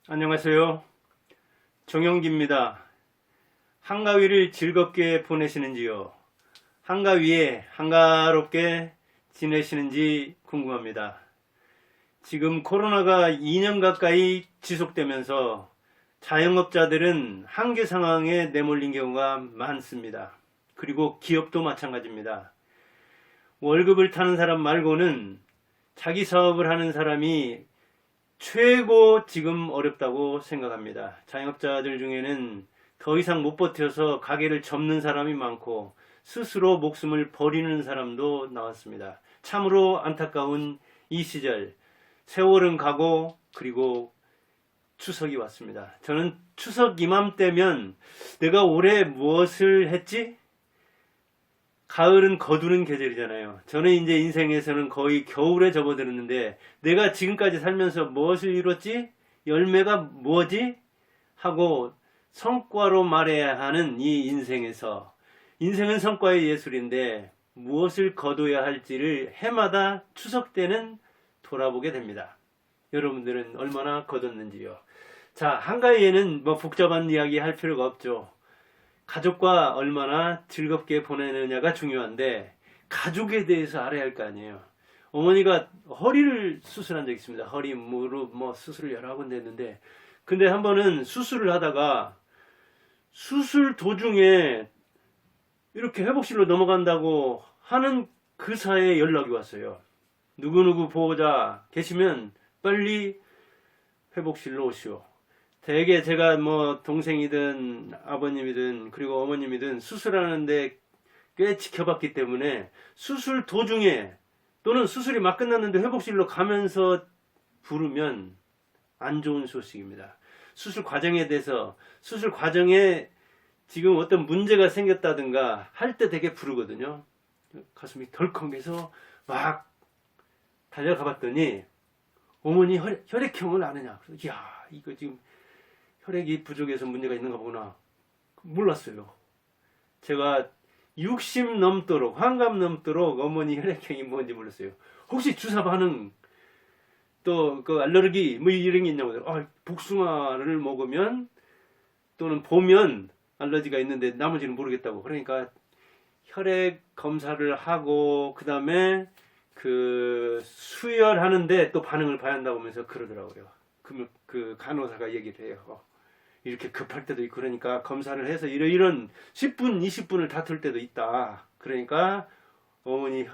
안녕하세요. 정영기입니다. 한가위를 즐겁게 보내시는지요? 한가위에 한가롭게 지내시는지 궁금합니다. 지금 코로나가 2년 가까이 지속되면서 자영업자들은 한계 상황에 내몰린 경우가 많습니다. 그리고 기업도 마찬가지입니다. 월급을 타는 사람 말고는 자기 사업을 하는 사람이 최고 지금 어렵다고 생각합니다. 자영업자들 중에는 더 이상 못 버텨서 가게를 접는 사람이 많고 스스로 목숨을 버리는 사람도 나왔습니다. 참으로 안타까운 이 시절, 세월은 가고 그리고 추석이 왔습니다. 저는 추석 이맘때면 내가 올해 무엇을 했지? 가을은 거두는 계절이잖아요. 저는 이제 인생에서는 거의 겨울에 접어들었는데 내가 지금까지 살면서 무엇을 이뤘지? 열매가 뭐지? 하고 성과로 말해야 하는 이 인생에서 인생은 성과의 예술인데 무엇을 거둬야 할지를 해마다 추석 때는 돌아보게 됩니다. 여러분들은 얼마나 거뒀는지요? 자, 한가위에는 뭐 복잡한 이야기 할 필요가 없죠. 가족과 얼마나 즐겁게 보내느냐가 중요한데 가족에 대해서 알아야 할 거 아니에요. 어머니가 허리를 수술한 적이 있습니다. 허리, 무릎 뭐 수술을 여러 번 했는데 근데 한 번은 수술을 하다가 수술 도중에 이렇게 회복실로 넘어간다고 하는 그 사이에 연락이 왔어요. 누구누구 보호자 계시면 빨리 회복실로 오시오. 대개 제가 뭐 동생이든 아버님이든 그리고 어머님이든 수술하는데 꽤 지켜봤기 때문에 수술 도중에 또는 수술이 막 끝났는데 회복실로 가면서 부르면 안 좋은 소식입니다. 수술 과정에 대해서 수술 과정에 지금 어떤 문제가 생겼다든가 할 때 되게 부르거든요. 가슴이 덜컹해서 막 달려가 봤더니 어머니 혈액형을 아느냐. 이야 이거 지금 혈액이 부족해서 문제가 있는가 보구나. 몰랐어요. 제가 60 넘도록 환갑 넘도록 어머니 혈액형이 뭔지 몰랐어요. 혹시 주사 반응 또 그 알레르기 뭐 이런 게 있냐고. 복숭아를 먹으면 또는 보면 알러지가 있는데 나머지는 모르겠다고. 그러니까 혈액 검사를 하고 그 다음에 그 수혈하는데 또 반응을 봐야 한다고 하면서 그러더라고요. 그 간호사가 얘기를 해요. 이렇게 급할 때도 있고 그러니까 검사를 해서 이런 10분, 20분을 다툴 때도 있다. 그러니까 어머니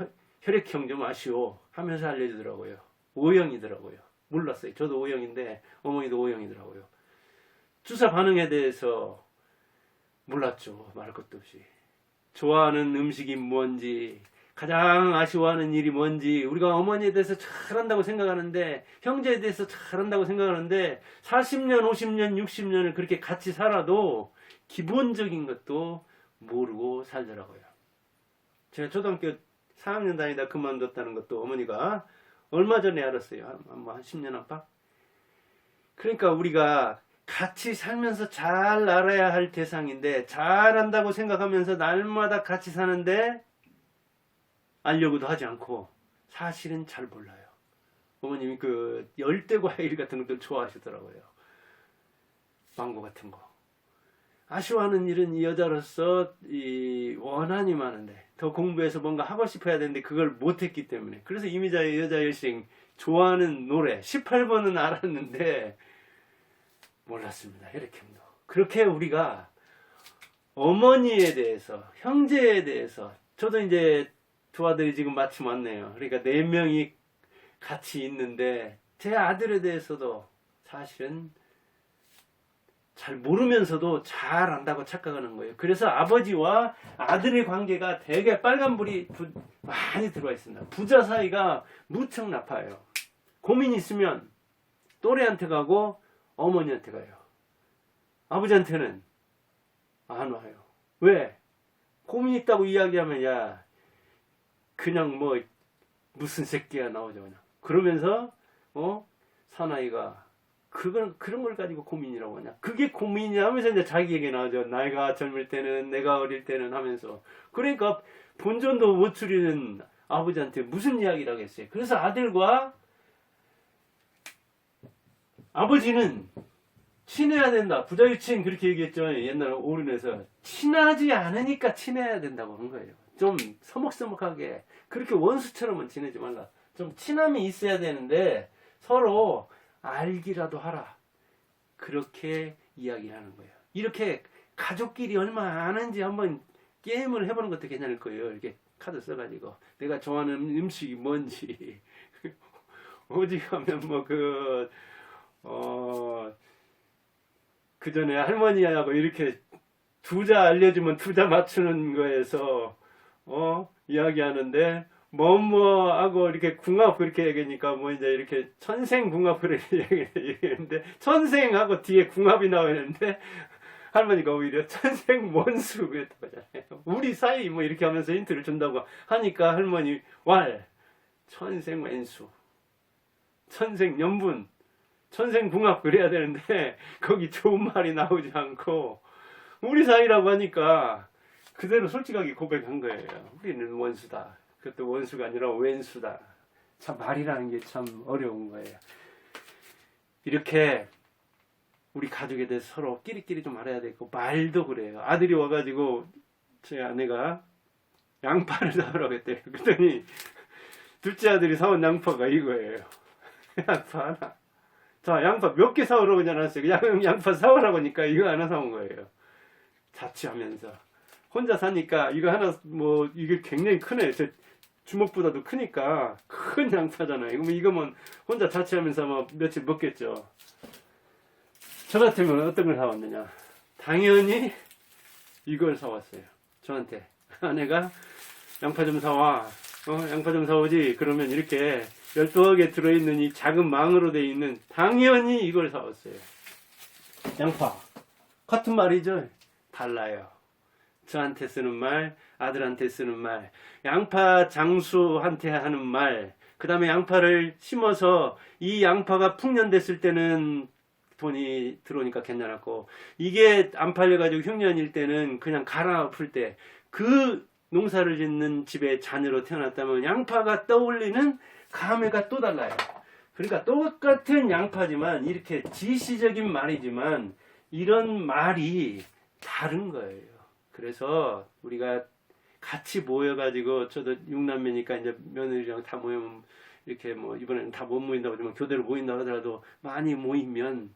혈액형 좀 아시오 하면서 알려주더라고요. O형이더라고요. 몰랐어요. 저도 O형인데 어머니도 O형이더라고요. 주사 반응에 대해서 몰랐죠. 말할 것도 없이. 좋아하는 음식이 뭔지, 가장 아쉬워하는 일이 뭔지, 우리가 어머니에 대해서 잘한다고 생각하는데, 형제에 대해서 잘한다고 생각하는데, 40년, 50년, 60년을 그렇게 같이 살아도 기본적인 것도 모르고 살더라고요. 제가 초등학교 4학년 다니다 그만뒀다는 것도 어머니가 얼마 전에 알았어요. 한 10년 안팎? 그러니까 우리가 같이 살면서 잘 알아야 할 대상인데 잘한다고 생각하면서 날마다 같이 사는데 알려고도 하지 않고 사실은 잘 몰라요. 어머님이 그 열대과일 같은 것들 좋아하시더라고요. 망고 같은 거. 아쉬워하는 일은 이 여자로서 이 원한이 많은데 더 공부해서 뭔가 하고 싶어야 되는데 그걸 못했기 때문에 그래서 이미자의 여자 여신 좋아하는 노래 18번은 알았는데 몰랐습니다. 혈액형도. 그렇게 우리가 어머니에 대해서, 형제에 대해서, 저도 이제 두 아들이 지금 마침 왔네요. 그러니까 4명이 같이 있는데 제 아들에 대해서도 사실은 잘 모르면서도 잘 안다고 착각하는 거예요. 그래서 아버지와 아들의 관계가 되게 빨간불이 많이 들어와 있습니다. 부자 사이가 무척 나빠요. 고민 있으면 또래한테 가고 어머니한테 가요. 아버지한테는 안 와요. 왜? 고민 있다고 이야기하면 야 그냥 뭐 무슨 새끼야 나오죠 그냥. 그러면서 사나이가 그런 걸 가지고 고민이라고 하냐. 그게 고민이냐 하면서 이제 자기 얘기 나오죠. 내가 젊을 때는 내가 어릴 때는 하면서. 그러니까 본전도 못 추리는 아버지한테 무슨 이야기를 하겠어요. 그래서 아들과 아버지는 친해야 된다. 부자유친 그렇게 얘기했죠. 옛날 오른에서. 친하지 않으니까 친해야 된다고 한 거예요. 좀 서먹서먹하게. 그렇게 원수처럼은 지내지 말라. 좀 친함이 있어야 되는데 서로 알기라도 하라. 그렇게 이야기하는 거예요. 이렇게 가족끼리 얼마나 아는지 한번 게임을 해보는 것도 괜찮을 거예요. 이렇게 카드 써가지고 내가 좋아하는 음식이 뭔지 어디 가면 뭐 그 전에 할머니하고 이렇게 두자 알려주면 두자 맞추는 거에서 이야기하는데 뭐뭐하고 이렇게 궁합 그렇게 얘기하니까 뭐 이제 이렇게 천생궁합 그렇게 얘기했는데 천생하고 뒤에 궁합이 나오는데 할머니가 오히려 천생원수 그랬다고 하잖아요. 우리 사이 뭐 이렇게 하면서 힌트를 준다고 하니까 할머니 왈 천생왼수 천생연분 천생궁합 그래야 되는데 거기 좋은 말이 나오지 않고 우리 사이라고 하니까 그대로 솔직하게 고백한 거예요. 우리는 원수다. 그것도 원수가 아니라 왼수다. 참 말이라는 게 참 어려운 거예요. 이렇게 우리 가족에 대해서 서로 끼리끼리 좀 알아야 되고 말도 그래요. 아들이 와가지고 저희 아내가 양파를 사오라고 했대요. 그랬더니 둘째 아들이 사온 양파가 이거예요. 양파 하나. 자, 양파 몇 개 사오라고 하지 않았어요. 양파 사오라고 하니까 이거 하나 사온 거예요. 자취하면서. 혼자 사니까 이거 하나 뭐 이게 굉장히 크네. 저 주먹보다도 크니까 큰 양파잖아요. 이거면 혼자 자취하면서 뭐 며칠 먹겠죠. 저 같으면 어떤 걸 사왔느냐. 당연히 이걸 사왔어요. 저한테. 아내가 양파 좀 사와. 양파 좀 사오지. 그러면 이렇게 열두하게 들어있는 이 작은 망으로 되어 있는 당연히 이걸 사왔어요. 양파. 같은 말이죠. 달라요. 저한테 쓰는 말, 아들한테 쓰는 말, 양파 장수한테 하는 말, 그 다음에 양파를 심어서 이 양파가 풍년됐을 때는 돈이 들어오니까 괜찮았고, 이게 안 팔려가지고 흉년일 때는 그냥 갈아 풀 때, 그 농사를 짓는 집에 자녀로 태어났다면 양파가 떠올리는 감회가 또 달라요. 그러니까 똑같은 양파지만 이렇게 지시적인 말이지만 이런 말이 다른 거예요. 그래서 우리가 같이 모여가지고 저도 6남매니까 이제 며느리랑 다 모이면 이렇게 뭐 이번에는 다 못 모인다고 하지만 교대로 모인다고 하더라도 많이 모이면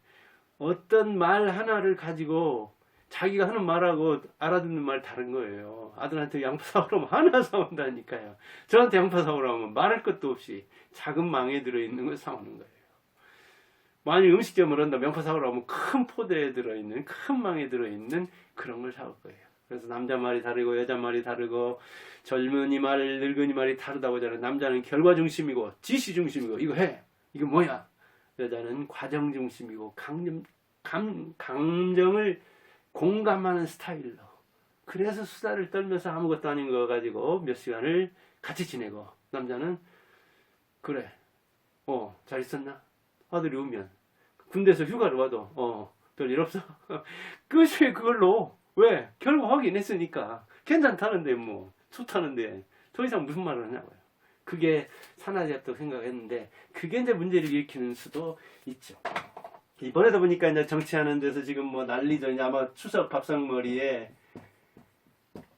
어떤 말 하나를 가지고 자기가 하는 말하고 알아듣는 말 다른 거예요. 아들한테 양파 사오라면 하나 사온다니까요. 저한테 양파 사오라면 말할 것도 없이 작은 망에 들어있는 걸 사오는 거예요. 만약 음식점을 한다 양파 사오라면 큰 포대에 들어있는 큰 망에 들어있는 그런 걸 사올 거예요. 그래서 남자 말이 다르고 여자 말이 다르고 젊은이 말 늙은이 말이 다르다고 하잖아요. 남자는 결과 중심이고 지시 중심이고 이거 해 이거 뭐야. 여자는 과정 중심이고 감정을 공감하는 스타일로. 그래서 수다를 떨면서 아무것도 아닌 거 가지고 몇 시간을 같이 지내고, 남자는 그래 잘 있었나? 아들이 오면 군대에서 휴가를 와도 별일 없어? 끝이 그걸로. 왜? 결국 확인했으니까 괜찮다는데 뭐 좋다는데 더 이상 무슨 말을 하냐고요. 그게 산화제였다고 생각했는데 그게 이제 문제를 일으키는 수도 있죠. 이번에도 보니까 이제 정치하는 데서 지금 뭐 난리죠. 이제 아마 추석 밥상머리에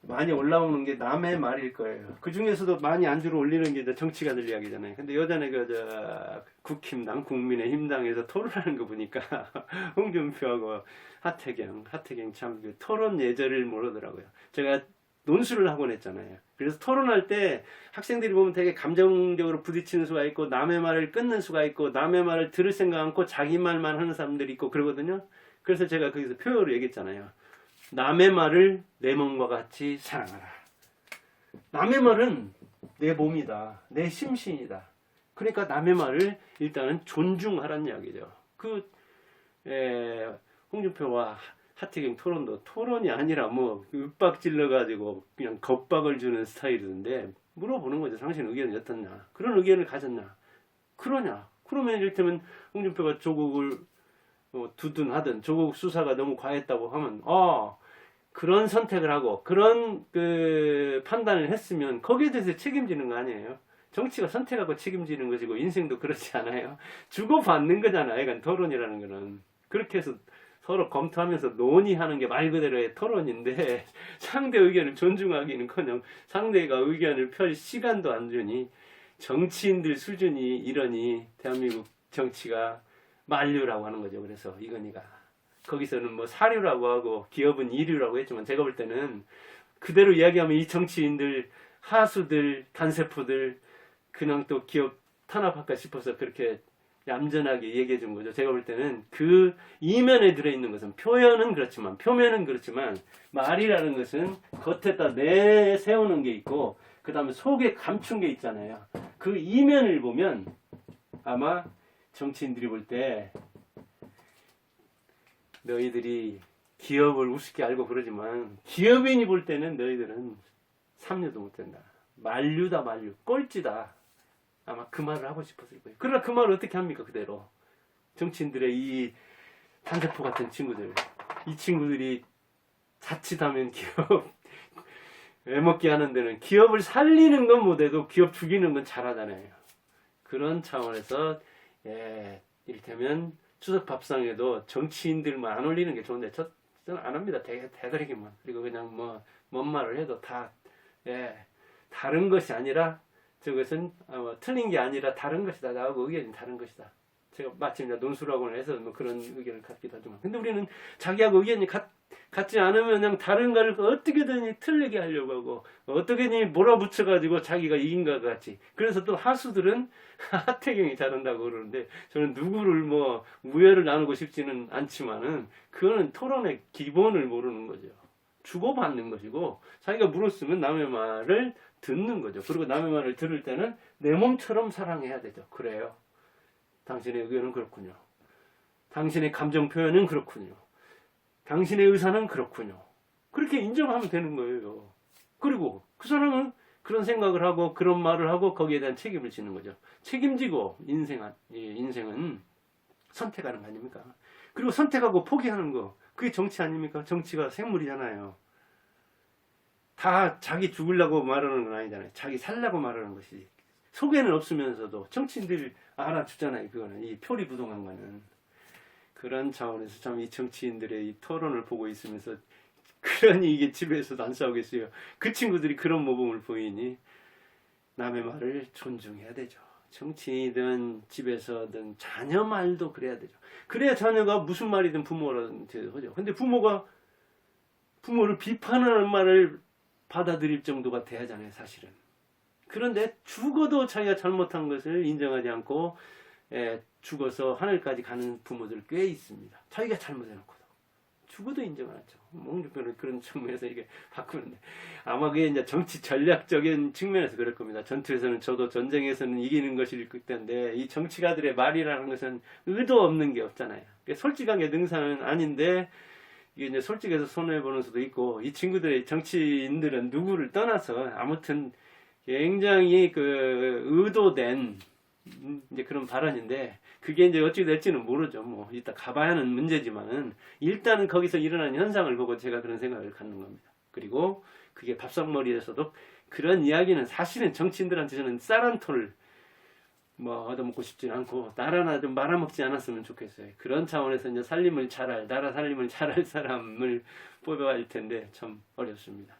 많이 올라오는 게 남의 말일 거예요. 그 중에서도 많이 안주로 올리는 게 이제 정치가들 이야기잖아요. 근데 예전에 국힘당, 국민의힘당에서 토론하는 거 보니까 홍준표하고 하태경 참 토론 예절을 모르더라고요. 제가 논술을 하곤 했잖아요. 그래서 토론할 때 학생들이 보면 되게 감정적으로 부딪히는 수가 있고 남의 말을 끊는 수가 있고 남의 말을 들을 생각 않고 자기 말만 하는 사람들이 있고 그러거든요. 그래서 제가 거기서 표현으로 얘기했잖아요. 남의 말을 내 몸과 같이 사랑하라. 남의 말은 내 몸이다. 내 심신이다. 그러니까 남의 말을 일단은 존중하라는 이야기죠. 홍준표와 하태경 토론도 토론이 아니라 뭐 윽박 질러가지고 그냥 겁박을 주는 스타일인데 물어보는 거죠. 당신 의견이 어떻냐? 그런 의견을 가졌냐? 그러냐? 그러면 이를테면 홍준표가 조국을 두둔하든 조국 수사가 너무 과했다고 하면 그런 선택을 하고 그런 판단을 했으면 거기에 대해서 책임지는 거 아니에요? 정치가 선택하고 책임지는 것이고 인생도 그렇지 않아요? 주고받는 거잖아요. 그러니까 토론이라는 거는. 그렇게 해서 서로 검토하면서 논의하는 게 말 그대로의 토론인데 상대 의견을 존중하기는커녕 상대가 의견을 펼 시간도 안 주니 정치인들 수준이 이러니 대한민국 정치가 만류라고 하는 거죠. 그래서 이건희가 거기서는 뭐 사류라고 하고 기업은 이류라고 했지만 제가 볼 때는 그대로 이야기하면 이 정치인들 하수들 단세포들 그냥 또 기업 탄압할까 싶어서 그렇게 얌전하게 얘기해 준 거죠. 제가 볼 때는 그 이면에 들어있는 것은 표면은 그렇지만 말이라는 것은 겉에다 내세우는 게 있고 그 다음에 속에 감춘 게 있잖아요. 그 이면을 보면 아마 정치인들이 볼 때 너희들이 기업을 우습게 알고 그러지만 기업인이 볼 때는 너희들은 삼류도 못된다. 만류다 만류. 꼴찌다. 아마 그 말을 하고 싶었을 거예요. 그러나 그 말을 어떻게 합니까? 그대로. 정치인들의 이 단세포 같은 친구들. 이 친구들이 자칫하면 기업 애먹게 하는 데는 기업을 살리는 건 못해도 기업 죽이는 건 잘하잖아요. 그런 차원에서 이를테면 추석 밥상에도 정치인들만 안 올리는 게 좋은데 저는 안 합니다. 대다리기만. 그리고 그냥 뭐 뭔 말을 해도 다 다른 것이 아니라 저것은 틀린 게 아니라 다른 것이다. 나하고 의견이 다른 것이다. 제가 마침 논술학원을 해서 뭐 그런 의견을 갖기도 하지만 근데 우리는 자기하고 의견이 같지 않으면 그냥 다른 거를 어떻게든 틀리게 하려고 하고 어떻게든 몰아붙여가지고 자기가 이긴 것 같이. 그래서 또 하수들은 하태경이 잘한다고 그러는데 저는 누구를 뭐 우열을 나누고 싶지는 않지만은 그거는 토론의 기본을 모르는 거죠. 주고받는 것이고 자기가 물었으면 남의 말을 듣는 거죠. 그리고 남의 말을 들을 때는 내 몸처럼 사랑해야 되죠. 그래요. 당신의 의견은 그렇군요. 당신의 감정 표현은 그렇군요. 당신의 의사는 그렇군요. 그렇게 인정하면 되는 거예요. 그리고 그 사람은 그런 생각을 하고 그런 말을 하고 거기에 대한 책임을 지는 거죠. 책임지고 인생은 선택하는 거 아닙니까? 그리고 선택하고 포기하는 거 그게 정치 아닙니까? 정치가 생물이잖아요. 다 자기 죽으려고 말하는 건 아니잖아요. 자기 살려고 말하는 것이지. 속에는 없으면서도 정치인들 알아주잖아요. 그거는 이 표리부동한 거는. 그런 차원에서 참 이 정치인들의 이 토론을 보고 있으면서 그러니 이게 집에서도 안 싸우겠어요. 그 친구들이 그런 모범을 보이니 남의 말을 존중해야 되죠. 정치든 집에서든 자녀 말도 그래야 되죠. 그래야 자녀가 무슨 말이든 부모한테 하죠. 근데 부모가 부모를 비판하는 말을 받아들일 정도가 돼야잖아요. 사실은. 그런데 죽어도 자기가 잘못한 것을 인정하지 않고 죽어서 하늘까지 가는 부모들 꽤 있습니다. 자기가 잘못해놓고도 죽어도 인정 안 하죠. 몽주표는 그런 측면에서 이게 바꾸는데 아마 그게 이제 정치 전략적인 측면에서 그럴 겁니다. 전투에서는 저도 전쟁에서는 이기는 것일 텐데 이 정치가들의 말이라는 것은 의도 없는 게 없잖아요. 솔직하게 능사는 아닌데 이게 이제 솔직해서 손해 보는 수도 있고 이 친구들의 정치인들은 누구를 떠나서 아무튼 굉장히 그 의도된 이제 그런 발언인데 그게 이제 어찌 될지는 모르죠. 뭐 이따 가봐야 하는 문제지만은 일단은 거기서 일어나는 현상을 보고 제가 그런 생각을 갖는 겁니다. 그리고 그게 밥상머리에서도 그런 이야기는 사실은 정치인들한테 저는 쌀 한 톨 뭐 얻어먹고 싶지 않고 나라나 좀 말아먹지 않았으면 좋겠어요. 그런 차원에서 이제 나라 살림을 잘할 사람을 뽑아야 할 텐데 참 어렵습니다.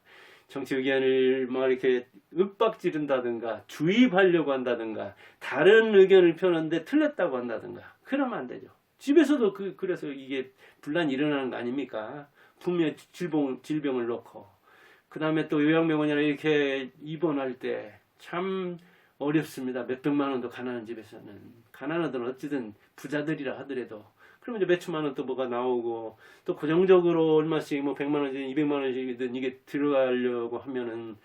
정치 의견을 뭐 이렇게 윽박지른다든가 주입하려고 한다든가 다른 의견을 펴는데 틀렸다고 한다든가 그러면 안 되죠. 집에서도 그래서 이게 분란이 일어나는 거 아닙니까? 부모의 질병을 놓고 그 다음에 또 요양병원이나 이렇게 입원할 때 참 어렵습니다. 몇백만 원도 가난한 집에서는 가난하든 어찌든 부자들이라 하더라도 그러면 이제 몇천만 원 또 뭐가 나오고 또 고정적으로 얼마씩 뭐 100만 원이든 200만 원이든 이게 들어가려고 하면은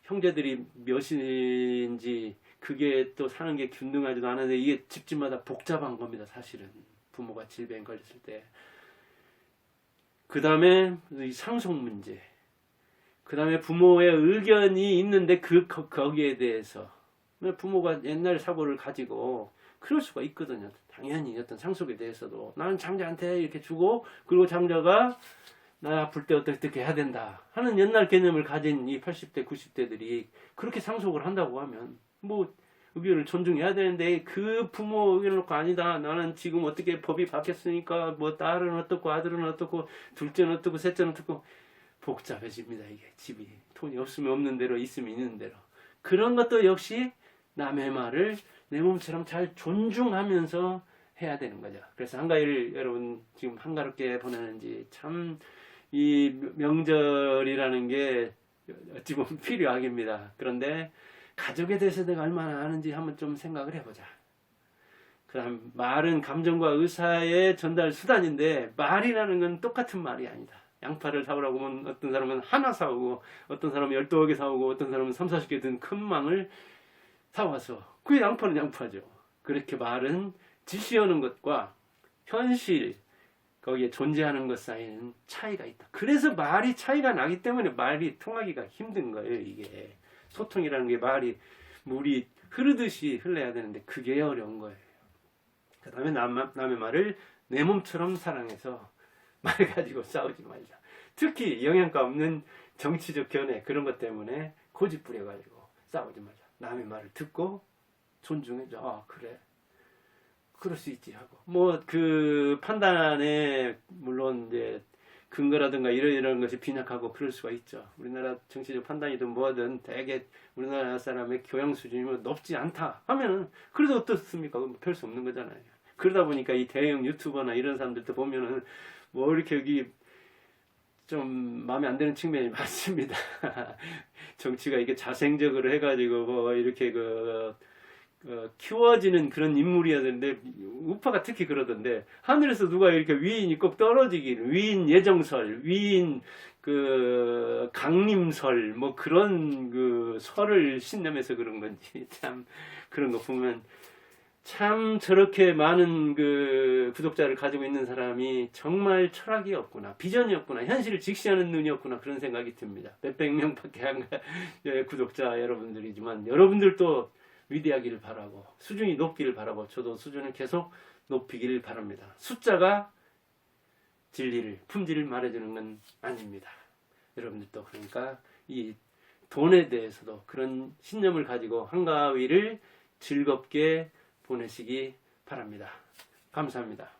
형제들이 몇인지 그게 또 사는 게 균등하지도 않은데 이게 집집마다 복잡한 겁니다. 사실은 부모가 질병 걸렸을 때. 그 다음에 상속 문제. 그 다음에 부모의 의견이 있는데 거기에 대해서 부모가 옛날 사고를 가지고 그럴 수가 있거든요. 당연히 어떤 상속에 대해서도 나는 장자한테 이렇게 주고 그리고 장자가 나 아플 때 어떻게 해야 된다 하는 옛날 개념을 가진 이 80대 90대들이 그렇게 상속을 한다고 하면 뭐 의견을 존중해야 되는데 그 부모 의견을 놓고 아니다. 나는 지금 어떻게 법이 바뀌었으니까 뭐 딸은 어떻고 아들은 어떻고 둘째는 어떻고 셋째는 어떻고 복잡해집니다. 이게 집이 돈이 없으면 없는 대로 있으면 있는 대로 그런 것도 역시 남의 말을 내 몸처럼 잘 존중하면서 해야 되는 거죠. 그래서 한가위를 여러분 지금 한가롭게 보내는지 참 이 명절이라는 게 어찌 보면 필요하깁니다. 그런데 가족에 대해서 내가 얼마나 아는지 한번 좀 생각을 해보자. 그다음 말은 감정과 의사의 전달 수단인데 말이라는 건 똑같은 말이 아니다. 양파를 사오라고 하면 어떤 사람은 하나 사오고 어떤 사람은 12개 사오고 어떤 사람은 3, 40개 든 큰 망을 사와서 그 양파는 양파죠. 그렇게 말은 지시하는 것과 현실 거기에 존재하는 것 사이에는 차이가 있다. 그래서 말이 차이가 나기 때문에 말이 통하기가 힘든 거예요. 이게 소통이라는 게 말이 물이 흐르듯이 흘러야 되는데 그게 어려운 거예요. 그 다음에 남의 말을 내 몸처럼 사랑해서 말 가지고 싸우지 말자. 특히 영양가 없는 정치적 견해 그런 것 때문에 고집 부려가지고 싸우지 말자. 남의 말을 듣고 존중해줘. 아 그래 그럴 수 있지 하고 뭐 그 판단에 물론 이제 근거라든가 이런 것이 빈약하고 그럴 수가 있죠. 우리나라 정치적 판단이든 뭐든 대개 우리나라 사람의 교양 수준이 높지 않다 하면은 그래도 어떻습니까? 별 수 없는 거잖아요. 그러다 보니까 이 대형 유튜버나 이런 사람들도 보면은 뭐 이렇게 여기 좀 마음에 안 드는 측면이 많습니다. 정치가 이게 자생적으로 해가지고 뭐 이렇게 키워지는 그런 인물이어야 되는데 우파가 특히 그러던데 하늘에서 누가 이렇게 위인이 꼭 떨어지기를 위인 예정설 위인 그 강림설 뭐 그런 그 설을 신념해서 그런 건지 참 그런 거 보면 참 저렇게 많은 그 구독자를 가지고 있는 사람이 정말 철학이 없구나 비전이 없구나 현실을 직시하는 눈이 없구나 그런 생각이 듭니다. 몇백 명밖에 안 구독자 여러분들이지만 여러분들도 위대하기를 바라고 수준이 높기를 바라고 저도 수준을 계속 높이기를 바랍니다. 숫자가 진리를 품질을 말해주는 건 아닙니다. 여러분들도 그러니까 이 돈에 대해서도 그런 신념을 가지고 한가위를 즐겁게 보내시기 바랍니다. 감사합니다.